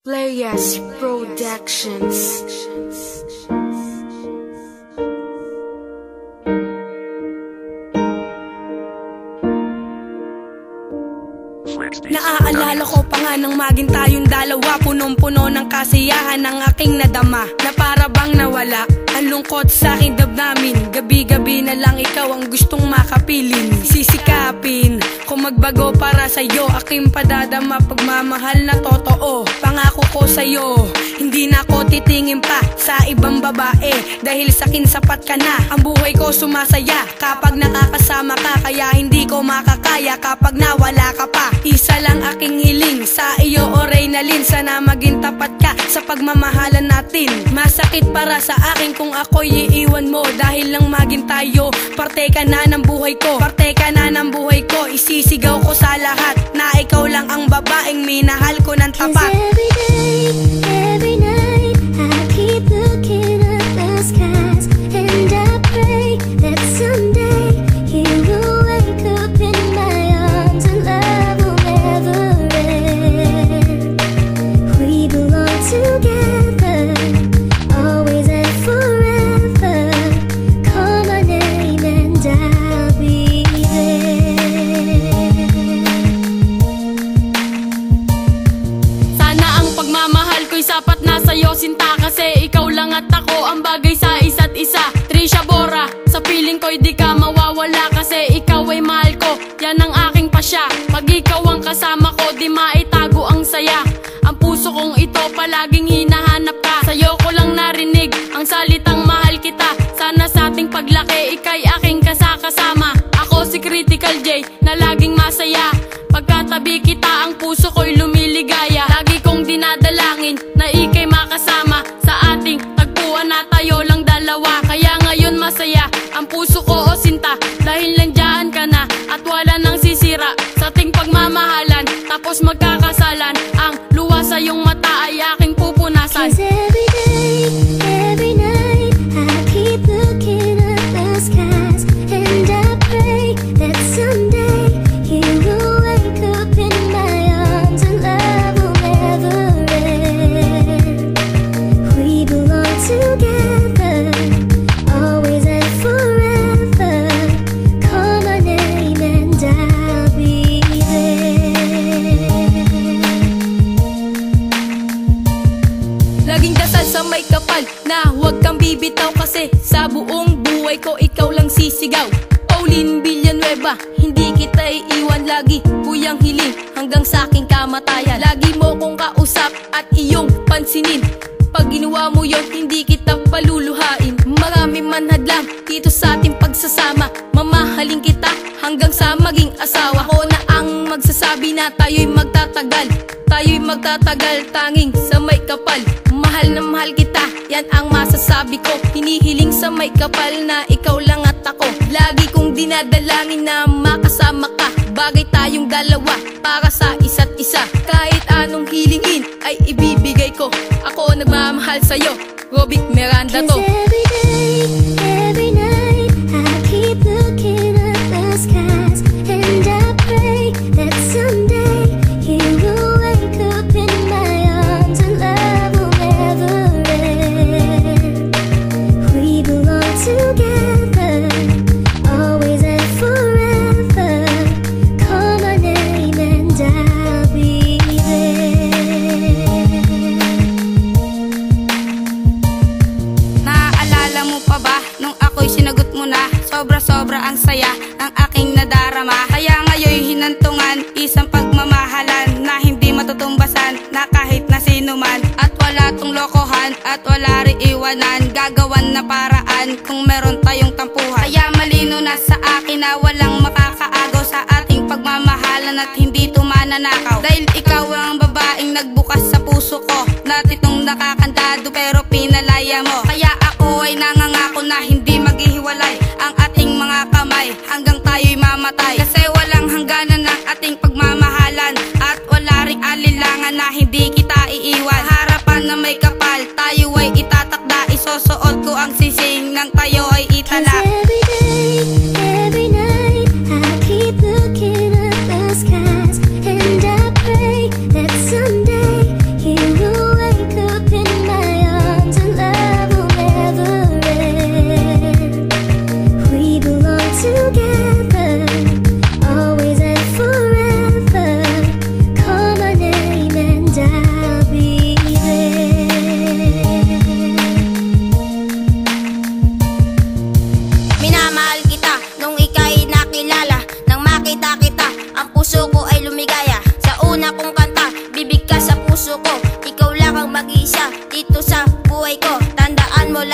Players Productions. Naaalala ko pa nga nang maging tayong dalawa, punong-puno ng kasiyahan ang aking nadama, na para bang nawala ang lungkot sa aking damdamin. Gabi-gabi na lang ikaw ang gustong makapiling. Sisikapin kung magbago para sa'yo, aking padadama pagmamahal na totoo. Pangako ko sa'yo, hindi na ako titingin pa sa ibang babae, dahil sa'kin sapat ka na. Ang buhay ko sumasaya kapag nakakasama ka, kaya hindi ko makakaya kapag nawala ka pa. Isa lang aking hiling sa iyo, o Reynalyn, sana maging tapat ka sa pagmamahalan natin. Masakit para sa akin kung ako'y iiwan mo, dahil lang maging tayo. Parte ka na ng buhay ko, parte ka na ng buhay ko. Isisigaw ko sa lahat na ikaw lang ang babaeng minahal ko ng tapat. Every day, every night, I keep looking at the skies, and I pray that someday you will wake up in my arms and love will never end. We belong together, always and forever. Call my name and I'll be there. Sana ang pagmamahal ko'y sapat na sa'yo, sinta, kasi ikaw lang at ako ang bagay sa isa't isa. Trisha Bora, sa piling ko'y di ka mawawala, kasi ikaw ay mahal ko, yan ang aking pasya. Pag ikaw ang kasama ko, di maitago ang saya. Ang puso kong ito palaging hinahanap ka. Sa'yo ko lang narinig ang salitang mahal kita. Sana sa ating paglaki, ika'y aking kasama. Ako si Critical J na laging masaya. Pagkatabi kita, ang puso ko'y lumiligaya. Lagi kong dinadalangin na ika'y makasama sa ating tagpuan na tayo lang dalawa. Kaya ngayon masaya ang puso ko, o sinta, dahil nandiyan ka na at wala nang sisira sa ating pagmamahalan. Tapos magkakasalan, ang luha sa iyong mata ay aking pupunasan. 'Cause every day, every night, I keep looking at the skies, and I pray that someday you will wake up in my arms and love will never end. We belong together, always and forever. Call my name and I'll be there. Laging dasal sa may kapal na huwag kang bibitaw, kasi sa buong buhay ko ikaw lang sisigaw. Pauline Villanueva, hindi kita iiwan, lagi kuyang hiling hanggang sa aking kamatayan. Lagi mo kong kausap at iyong pansinin. Pag ginawa mo yon, hindi kita paluluhain. Maraming manhadlang dito sa ating pagsasama, mamahalin kita hanggang sa maging asawa. Ako na ang magsasabi na tayo'y magtatagal, tayo'y magtatagal tanging sa may kapal. Mahal na mahal kita, yan ang masasabi ko. Hinihiling sa may kapal na ikaw lang at ako. Lagi kong dinadalangin na makasama ka, bagay tayong dalawa para sa isa't isa. Kahit anong hilingin ay ibibigay ko. Ako nagmamahal sa'yo, Robic Miranda to. 'Cause every day, every night, I keep looking at the skies, and I pray that someday you will wake up in my arms and love will never end. We belong together, always and forever. Call my name and I'll be there. Naaalala mo pa ba nung ako'y sinagot mo na? Sobra-sobra ang saya ng aking nadarama. Kaya ngayon'y hinantungan, isang pagmamahalan na hindi matutumbasan, na kahit na sino man. At wala tong lokohan at wala rin iwanan, gagawan na paraan kung meron tayong tampuhan. Kaya malino na sa akin na walang makakaagaw sa ating pagmamahalan at hindi tumananakaw. Dahil ikaw ang babaeng nagbukas sa puso ko, na titong nakakandado pero pinalaya mo. Kaya ako ay nangangako na hindi maghihiwalay ang ating mga kamay hanggang tayo'y mamatay. Kasi walang hangganan ng ating pagmamahalan at wala ring alilangan na hindi kita iiwan. Harapan na may kapal, tayo ay itatakda. Isusuot ko ang sising ng tayo ay 'Cause itala. every day, every night, I keep looking at the skies, and I pray that someday you will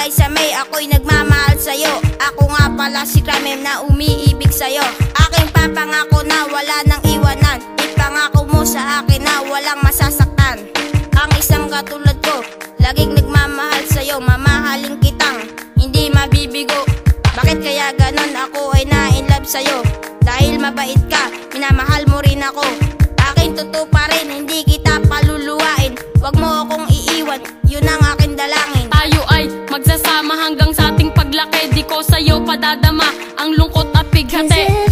May sa may ako'y nagmamahal sa'yo. Ako nga pala si Cramem na umiibig sa'yo. Aking papangako na wala nang iwanan. Ipangako mo sa akin na walang masasaktan. Ang isang katulad ko, laging nagmamahal sa'yo. Mamahalin kitang hindi mabibigo. Bakit kaya ganon ako ay na-inlove sa'yo? Dahil mabait ka, minamahal mo rin ako. Aking totoo pa rin, hindi kita paluluwain. Wag mo akong iiwan, yun ang aking dalangin. Tayo ay magsasama hanggang sa ating paglaki. Di ko sa'yo padadama ang lungkot at bighati.